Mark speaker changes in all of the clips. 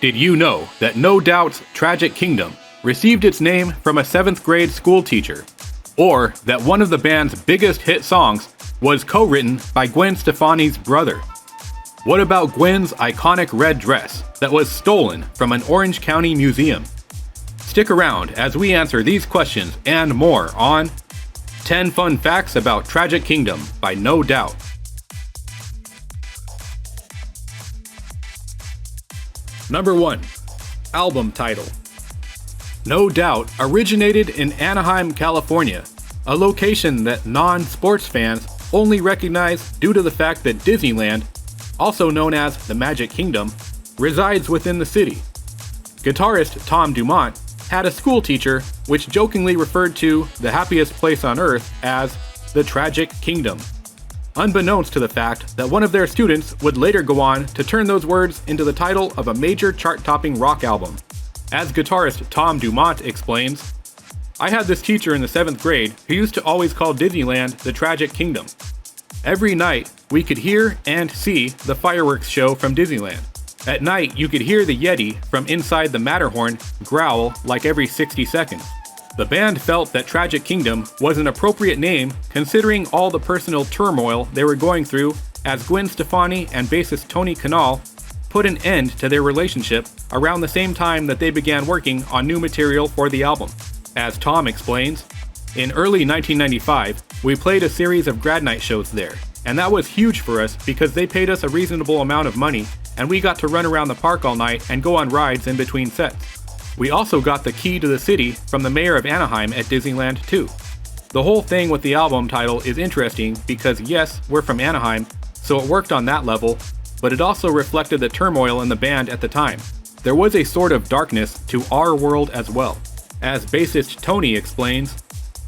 Speaker 1: Did you know that No Doubt's Tragic Kingdom received its name from a 7th grade school teacher? Or that one of the band's biggest hit songs was co-written by Gwen Stefani's brother? What about Gwen's iconic red dress that was stolen from an Orange County museum? Stick around as we answer these questions and more on 10 Fun Facts About Tragic Kingdom by No Doubt. Number 1. Album title. No Doubt originated in Anaheim, California, a location that non-sports fans only recognize due to the fact that Disneyland, also known as the Magic Kingdom, resides within the city. Guitarist Tom Dumont had a school teacher which jokingly referred to the happiest place on earth as the Tragic Kingdom, unbeknownst to the fact that one of their students would later go on to turn those words into the title of a major chart-topping rock album. As guitarist Tom Dumont explains, "I had this teacher in the 7th grade who used to always call Disneyland the Tragic Kingdom. Every night, we could hear and see the fireworks show from Disneyland. At night, you could hear the Yeti from inside the Matterhorn growl like every 60 seconds. The band felt that Tragic Kingdom was an appropriate name considering all the personal turmoil they were going through as Gwen Stefani and bassist Tony Kanal put an end to their relationship around the same time that they began working on new material for the album." As Tom explains, "In early 1995, we played a series of grad night shows there, and that was huge for us because they paid us a reasonable amount of money and we got to run around the park all night and go on rides in between sets. We also got the key to the city from the mayor of Anaheim at Disneyland too. The whole thing with the album title is interesting because yes, we're from Anaheim, so it worked on that level, but it also reflected the turmoil in the band at the time. There was a sort of darkness to our world as well." As bassist Tony explains,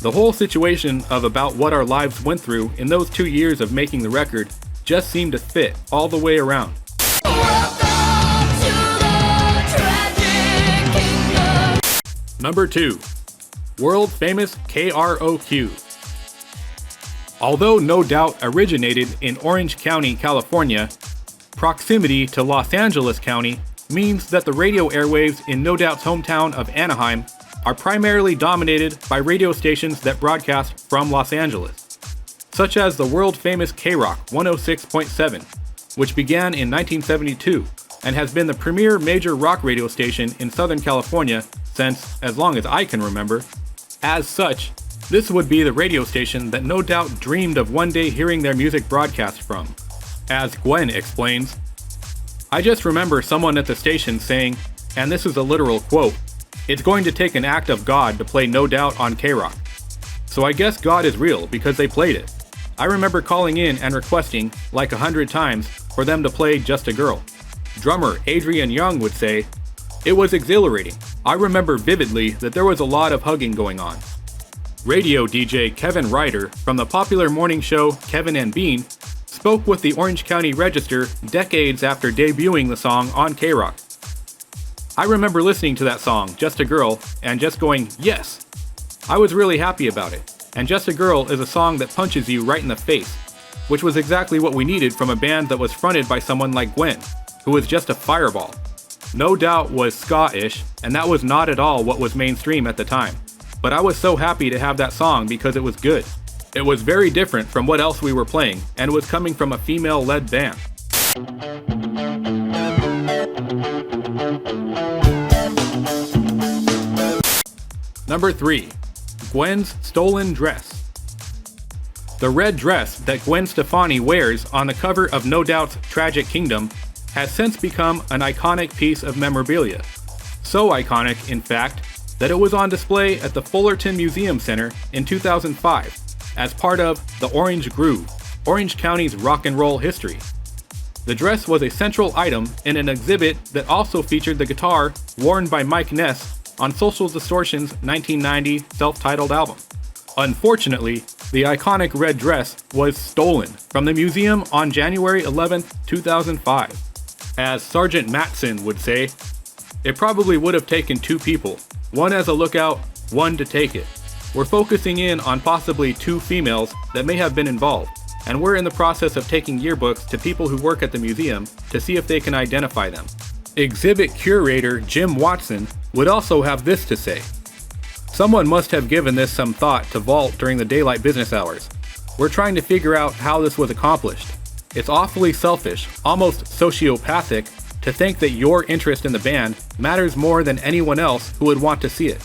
Speaker 1: "The whole situation of about what our lives went through in those 2 years of making the record just seemed to fit all the way around." Number 2. World famous KROQ. Although No Doubt originated in Orange County, California, proximity to Los Angeles County means that the radio airwaves in No Doubt's hometown of Anaheim are primarily dominated by radio stations that broadcast from Los Angeles, such as the world-famous KROQ 106.7, which began in 1972 and has been the premier major rock radio station in Southern California since as long as I can remember. As such, this would be the radio station that No Doubt dreamed of one day hearing their music broadcast from. As Gwen explains, "I just remember someone at the station saying, and this is a literal quote, 'It's going to take an act of God to play No Doubt on KROQ.' So I guess God is real because they played it. I remember calling in and requesting, like 100 times, for them to play Just a Girl. Drummer Adrian Young would say, 'It was exhilarating. I remember vividly that there was a lot of hugging going on.'" Radio DJ Kevin Ryder from the popular morning show Kevin and Bean spoke with the Orange County Register decades after debuting the song on KROQ. "I remember listening to that song, Just a Girl, and just going, yes! I was really happy about it, and Just a Girl is a song that punches you right in the face, which was exactly what we needed from a band that was fronted by someone like Gwen, who was just a fireball. No Doubt was ska-ish, and that was not at all what was mainstream at the time. But I was so happy to have that song because it was good. It was very different from what else we were playing, and it was coming from a female-led band." Number 3. Gwen's stolen dress. The red dress that Gwen Stefani wears on the cover of No Doubt's Tragic Kingdom has since become an iconic piece of memorabilia. So iconic, in fact, that it was on display at the Fullerton Museum Center in 2005 as part of the Orange Groove, Orange County's rock and roll history. The dress was a central item in an exhibit that also featured the guitar worn by Mike Ness on Social Distortion's 1990 self-titled album. Unfortunately, the iconic red dress was stolen from the museum on January 11, 2005. As Sergeant Matson would say, "It probably would have taken 2 people, one as a lookout, one to take it. We're focusing in on possibly 2 females that may have been involved, and we're in the process of taking yearbooks to people who work at the museum to see if they can identify them. Exhibit curator Jim Watson would also have this to say. Someone must have given this some thought to vault during the daylight business hours. We're trying to figure out how this was accomplished. It's awfully selfish, almost sociopathic, to think that your interest in the band matters more than anyone else who would want to see it.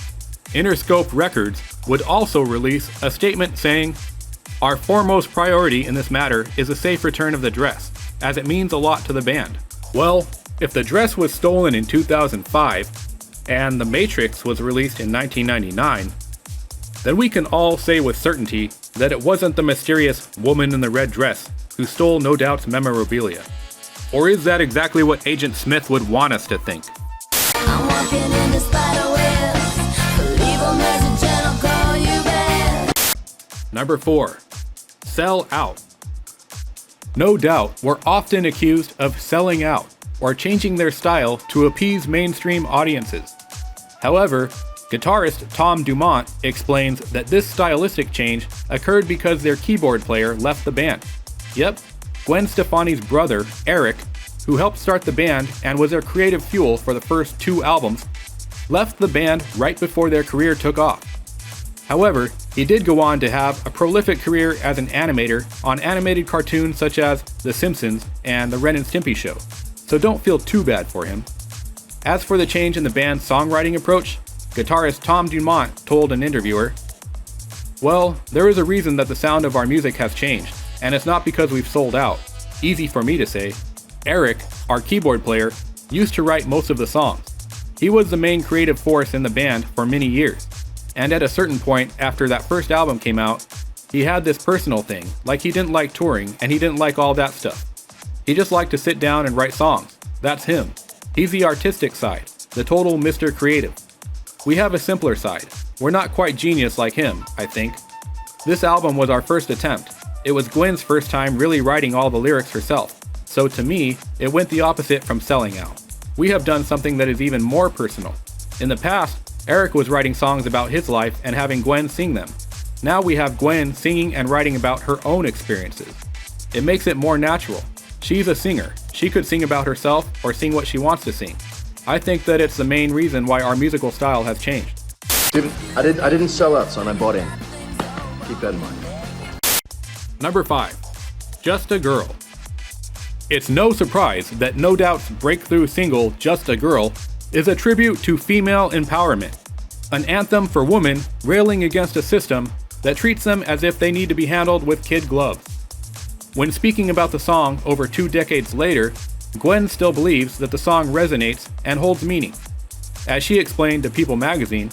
Speaker 1: Interscope Records would also release a statement saying, "Our foremost priority in this matter is a safe return of the dress, as it means a lot to the band." Well, if the dress was stolen in 2005, and The Matrix was released in 1999, then we can all say with certainty that it wasn't the mysterious woman in the red dress who stole No Doubt's memorabilia. Or is that exactly what Agent Smith would want us to think?
Speaker 2: I'm walking in the Spiderwebs. Believe 'em as a gentle call you back.
Speaker 1: Number 4. Sell out. No Doubt were often accused of selling out or changing their style to appease mainstream audiences. However, guitarist Tom Dumont explains that this stylistic change occurred because their keyboard player left the band. Yep, Gwen Stefani's brother, Eric, who helped start the band and was their creative fuel for the first 2 albums, left the band right before their career took off. However, he did go on to have a prolific career as an animator on animated cartoons such as The Simpsons and The Ren and Stimpy Show, so don't feel too bad for him. As for the change in the band's songwriting approach, guitarist Tom Dumont told an interviewer, "Well, there is a reason that the sound of our music has changed, and it's not because we've sold out. Easy for me to say. Eric, our keyboard player, used to write most of the songs. He was the main creative force in the band for many years. And at a certain point after that first album came out, he had this personal thing, like he didn't like touring and he didn't like all that stuff. He just liked to sit down and write songs. That's him. He's the artistic side, the total Mr. Creative. We have a simpler side. We're not quite genius like him, I think. This album was our first attempt. It was Gwen's first time really writing all the lyrics herself. So to me, it went the opposite from selling out. We have done something that is even more personal. In the past, Eric was writing songs about his life and having Gwen sing them. Now we have Gwen singing and writing about her own experiences. It makes it more natural. She's a singer. She could sing about herself or sing what she wants to sing. I think that it's the main reason why our musical style has changed."
Speaker 3: I didn't sell out, son. I bought in. Keep that in mind.
Speaker 1: Number 5. Just a Girl. It's no surprise that No Doubt's breakthrough single, Just a Girl, is a tribute to female empowerment, an anthem for women railing against a system that treats them as if they need to be handled with kid gloves. When speaking about the song over 2 decades later, Gwen still believes that the song resonates and holds meaning. As she explained to People magazine,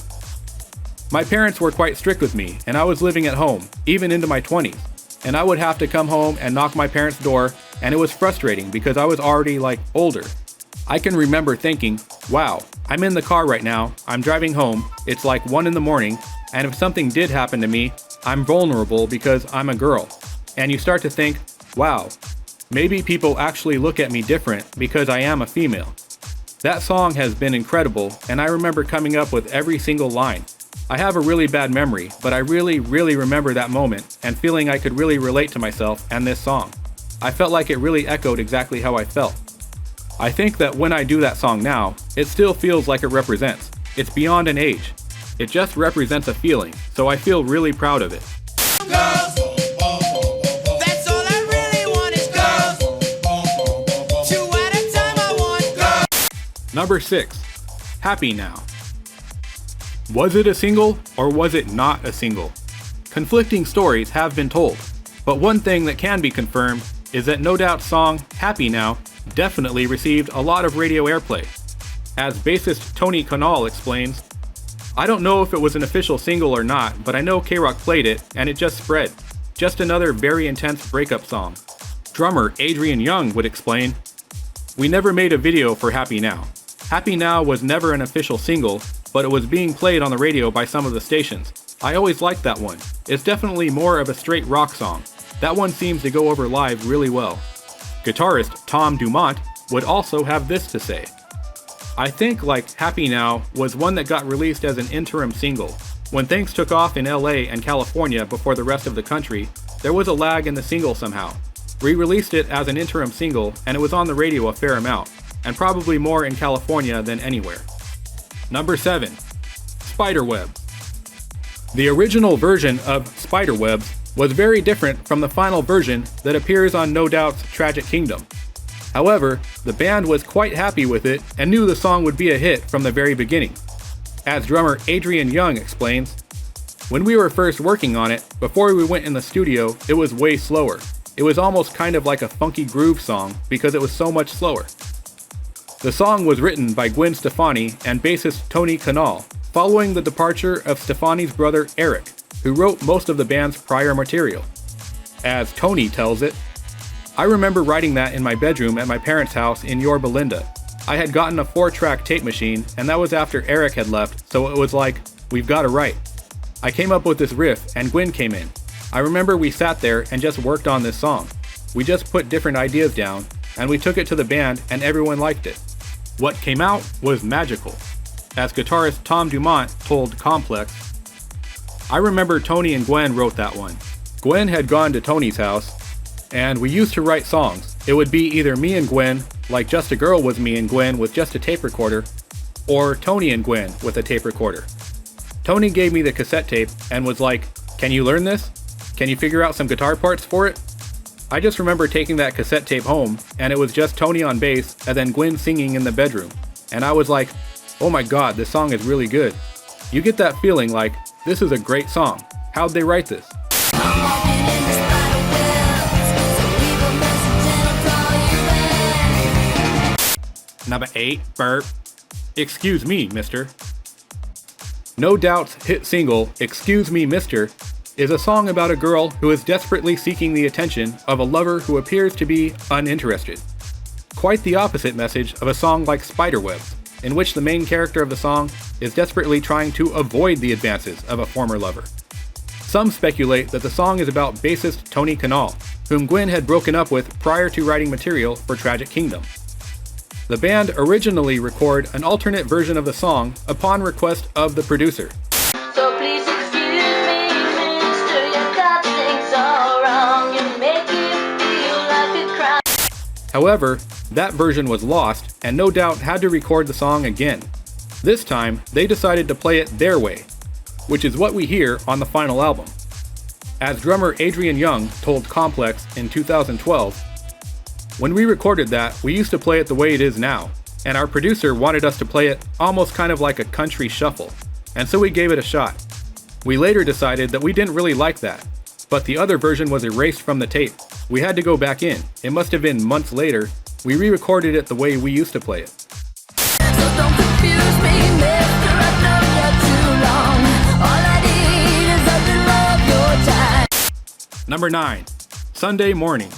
Speaker 1: "My parents were quite strict with me, and I was living at home, even into my 20s, and I would have to come home and knock my parents' door, and it was frustrating because I was already, older. I can remember thinking, wow, I'm in the car right now, I'm driving home, it's 1 in the morning, and if something did happen to me, I'm vulnerable because I'm a girl. And you start to think, wow, maybe people actually look at me different because I am a female." That song has been incredible, and I remember coming up with every single line. I have a really bad memory, but I really remember that moment and feeling I could really relate to myself and this song. I felt like it really echoed exactly how I felt. I think that when I do that song now, it still feels like it represents. It's beyond an age. It just represents a feeling, so I feel really proud of it.
Speaker 2: Girls, that's all I really want is girls. 2 at a time I want girls.
Speaker 1: Number 6. Happy Now. Was it a single or was it not a single? Conflicting stories have been told, but one thing that can be confirmed is that No Doubt's song Happy Now definitely received a lot of radio airplay. As bassist Tony Kanal explains, "I don't know if it was an official single or not, but I know KROQ played it and it just spread. Just another very intense breakup song." Drummer Adrian Young would explain, "We never made a video for Happy Now. Happy Now was never an official single, but it was being played on the radio by some of the stations. I always liked that one. It's definitely more of a straight rock song. That one seems to go over live really well." Guitarist Tom Dumont would also have this to say, "I think Happy Now was one that got released as an interim single. When things took off in LA and California before the rest of the country, there was a lag in the single somehow. We released it as an interim single and it was on the radio a fair amount. and probably more in California than anywhere. Number 7. Spiderwebs. The original version of Spiderwebs was very different from the final version that appears on No Doubt's Tragic Kingdom. However, the band was quite happy with it and knew the song would be a hit from the very beginning. As drummer Adrian Young explains, "When we were first working on it, before we went in the studio, it was way slower. It was almost kind of like a funky groove song because it was so much slower." The song was written by Gwen Stefani and bassist Tony Kanal, following the departure of Stefani's brother Eric, who wrote most of the band's prior material. As Tony tells it, "I remember writing that in my bedroom at my parents' house in Yorba Linda. I had gotten a 4-track tape machine, and that was after Eric had left, so it was like, we've got to write. I came up with this riff, and Gwen came in. I remember we sat there and just worked on this song. We just put different ideas down, and we took it to the band, and everyone liked it. What came out was magical." As guitarist Tom Dumont told Complex, "I remember Tony and Gwen wrote that one. Gwen had gone to Tony's house, and we used to write songs. It would be either me and Gwen, like Just a Girl was me and Gwen with just a tape recorder, or Tony and Gwen with a tape recorder. Tony gave me the cassette tape and was like, 'Can you learn this? Can you figure out some guitar parts for it?' I just remember taking that cassette tape home, and it was just Tony on bass and then Gwen singing in the bedroom. And I was like, oh my god, this song is really good. You get that feeling like, this is a great song. How'd they write this?" Number 8, burp. Excuse Me, Mister. No Doubt's hit single, Excuse Me, Mister, is a song about a girl who is desperately seeking the attention of a lover who appears to be uninterested. Quite the opposite message of a song like Spiderwebs, in which the main character of the song is desperately trying to avoid the advances of a former lover. Some speculate that the song is about bassist Tony Kanal, whom Gwen had broken up with prior to writing material for Tragic Kingdom. The band originally recorded an alternate version of the song upon request of the producer.
Speaker 4: So please excuse me, mister, you got things all wrong. You make it feel like a crime.
Speaker 1: However, that version was lost, and No Doubt had to record the song again. This time, they decided to play it their way, which is what we hear on the final album. As drummer Adrian Young told Complex in 2012, "When we recorded that, we used to play it the way it is now, and our producer wanted us to play it almost kind of like a country shuffle, and so we gave it a shot. We later decided that we didn't really like that, but the other version was erased from the tape. We had to go back in. It must have been months later. We re-recorded it the way we used to play it."
Speaker 4: So don't confuse me, mister, I've known you too long. All I need is a little of your time.
Speaker 1: Number 9. Sunday Morning.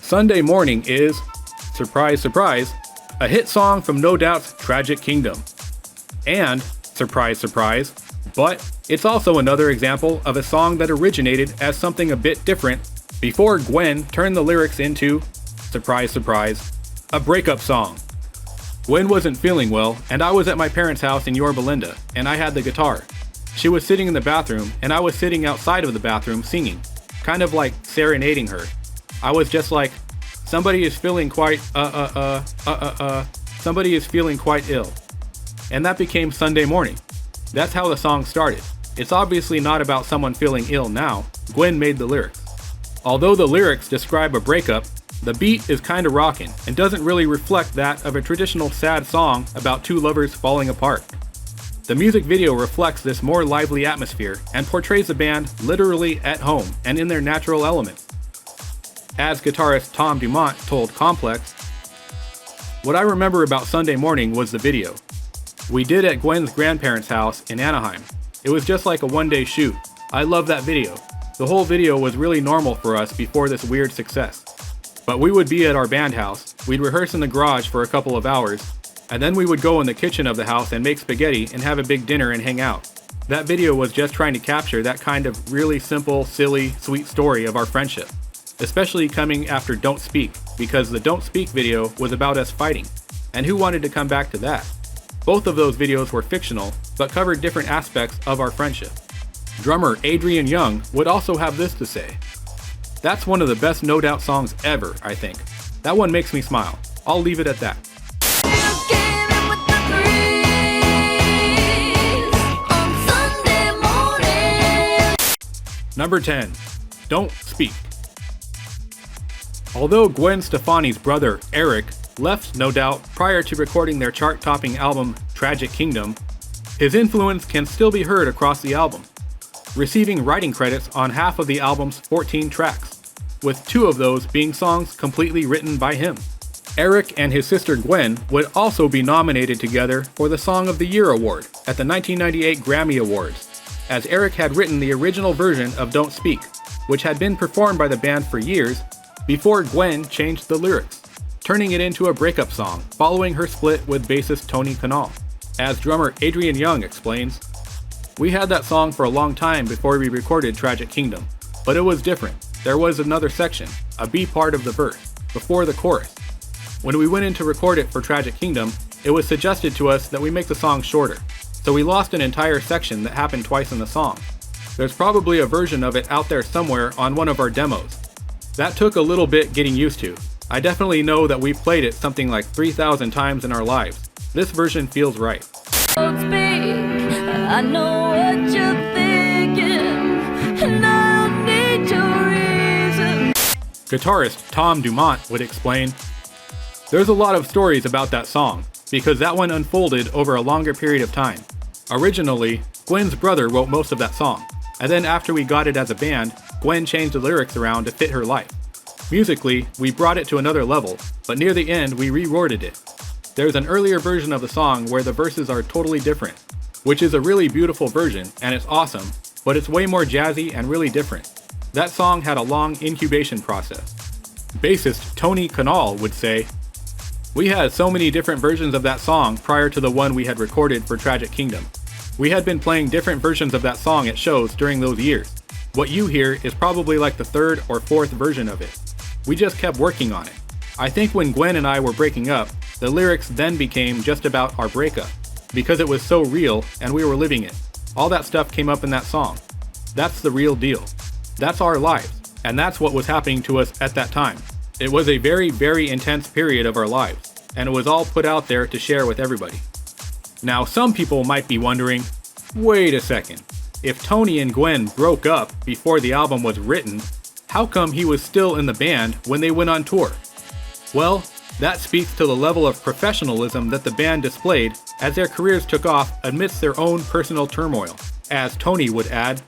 Speaker 1: Sunday Morning is, surprise surprise, a hit song from No Doubt's Tragic Kingdom. And, surprise surprise, but it's also another example of a song that originated as something a bit different before Gwen turned the lyrics into, surprise surprise, a breakup song. Gwen wasn't feeling well, and I was at my parents' house in Yorba Linda, and I had the guitar. She was sitting in the bathroom, and I was sitting outside of the bathroom singing, kind of like serenading her. I was just like, somebody is feeling quite, somebody is feeling quite ill. And that became Sunday Morning. That's how the song started. It's obviously not about someone feeling ill now. Gwen made the lyrics. Although the lyrics describe a breakup, the beat is kinda rockin' and doesn't really reflect that of a traditional sad song about two lovers falling apart. The music video reflects this more lively atmosphere and portrays the band literally at home and in their natural elements. As guitarist Tom Dumont told Complex, "What I remember about Sunday Morning was the video. We did at Gwen's grandparents' house in Anaheim. It was just like a one-day shoot. I love that video. The whole video was really normal for us before this weird success. But we would be at our band house, we'd rehearse in the garage for a couple of hours, and then we would go in the kitchen of the house and make spaghetti and have a big dinner and hang out. That video was just trying to capture that kind of really simple, silly, sweet story of our friendship. Especially coming after Don't Speak, because the Don't Speak video was about us fighting. And who wanted to come back to that? Both of those videos were fictional, but covered different aspects of our friendship." Drummer Adrian Young would also have this to say, "That's one of the best No Doubt songs ever, I think. That one makes me smile. I'll leave it at that.
Speaker 4: You came in with the breeze on Sunday morning.
Speaker 1: Number 10. Don't Speak. Although Gwen Stefani's brother, Eric, left No Doubt prior to recording their chart-topping album, Tragic Kingdom, his influence can still be heard across the album, receiving writing credits on half of the album's 14 tracks, with 2 of those being songs completely written by him. Eric and his sister Gwen would also be nominated together for the Song of the Year award at the 1998 Grammy Awards, as Eric had written the original version of Don't Speak, which had been performed by the band for years before Gwen changed the lyrics, turning it into a breakup song following her split with bassist Tony Kanal. As drummer Adrian Young explains, "We had that song for a long time before we recorded Tragic Kingdom, but it was different. There was another section, a B part of the verse, before the chorus. When we went in to record it for Tragic Kingdom, it was suggested to us that we make the song shorter, so we lost an entire section that happened twice in the song. There's probably a version of it out there somewhere on one of our demos. That took a little bit getting used to. I definitely know that we played it something like 3,000 times in our lives. This version feels right."
Speaker 4: Don't speak, I know what you're thinking, and I don't need your reason.
Speaker 1: Guitarist Tom Dumont would explain, "There's a lot of stories about that song, because that one unfolded over a longer period of time. Originally, Gwen's brother wrote most of that song, and then after we got it as a band, Gwen changed the lyrics around to fit her life. Musically, we brought it to another level, but near the end we reworded it. There's an earlier version of the song where the verses are totally different, which is a really beautiful version, and it's awesome, but it's way more jazzy and really different. That song had a long incubation process." Bassist Tony Kanal would say, "We had so many different versions of that song prior to the one we had recorded for Tragic Kingdom. We had been playing different versions of that song at shows during those years. What you hear is probably like the 3rd or 4th version of it. We just kept working on it. I think when Gwen and I were breaking up, the lyrics then became just about our breakup, because it was so real and we were living it. All that stuff came up in that song. That's the real deal. That's our lives, and that's what was happening to us at that time. It was a very, very intense period of our lives, and it was all put out there to share with everybody." Now, some people might be wondering, wait a second, if Tony and Gwen broke up before the album was written, how come he was still in the band when they went on tour? Well, that speaks to the level of professionalism that the band displayed as their careers took off amidst their own personal turmoil. As Tony would add,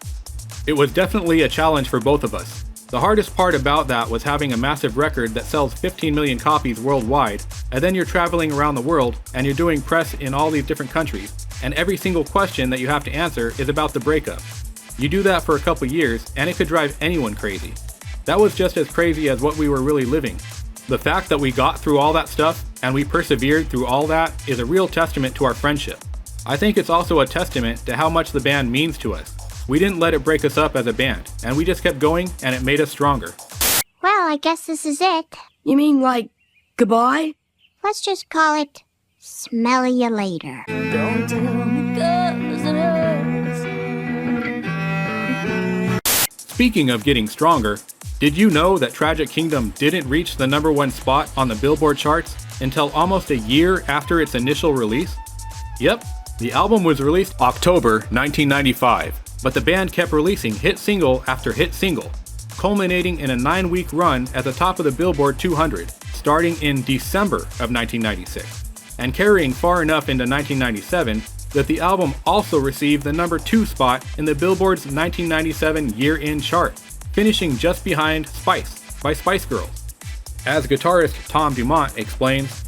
Speaker 1: "It was definitely a challenge for both of us. The hardest part about that was having a massive record that sells 15 million copies worldwide, and then you're traveling around the world and you're doing press in all these different countries, and every single question that you have to answer is about the breakup. You do that for a couple years and it could drive anyone crazy. That was just as crazy as what we were really living. The fact that we got through all that stuff and we persevered through all that is a real testament to our friendship. I think it's also a testament to how much the band means to us. We didn't let it break us up as a band, and we just kept going, and it made us stronger."
Speaker 5: Well, I guess this is it.
Speaker 6: You mean like goodbye?
Speaker 5: Let's just call it smell you later.
Speaker 4: Don't tell me 'cause it hurts.
Speaker 1: Speaking of getting stronger, did you know that Tragic Kingdom didn't reach the #1 spot on the Billboard charts until almost a year after its initial release? Yep, the album was released October 1995, but the band kept releasing hit single after hit single, culminating in a 9-week run at the top of the Billboard 200, starting in December of 1996, and carrying far enough into 1997 that the album also received the #2 spot in the Billboard's 1997 year-end chart, finishing just behind Spice by Spice Girls. As guitarist Tom Dumont explains,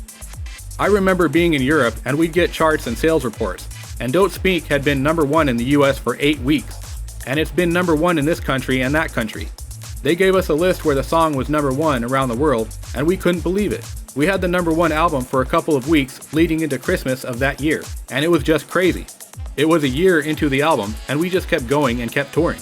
Speaker 1: "I remember being in Europe and we'd get charts and sales reports, and Don't Speak had been #1 in the US for 8 weeks, and it's been #1 in this country and that country. They gave us a list where the song was #1 around the world, and we couldn't believe it. We had the #1 album for a couple of weeks leading into Christmas of that year, and it was just crazy. It was a year into the album, and we just kept going and kept touring.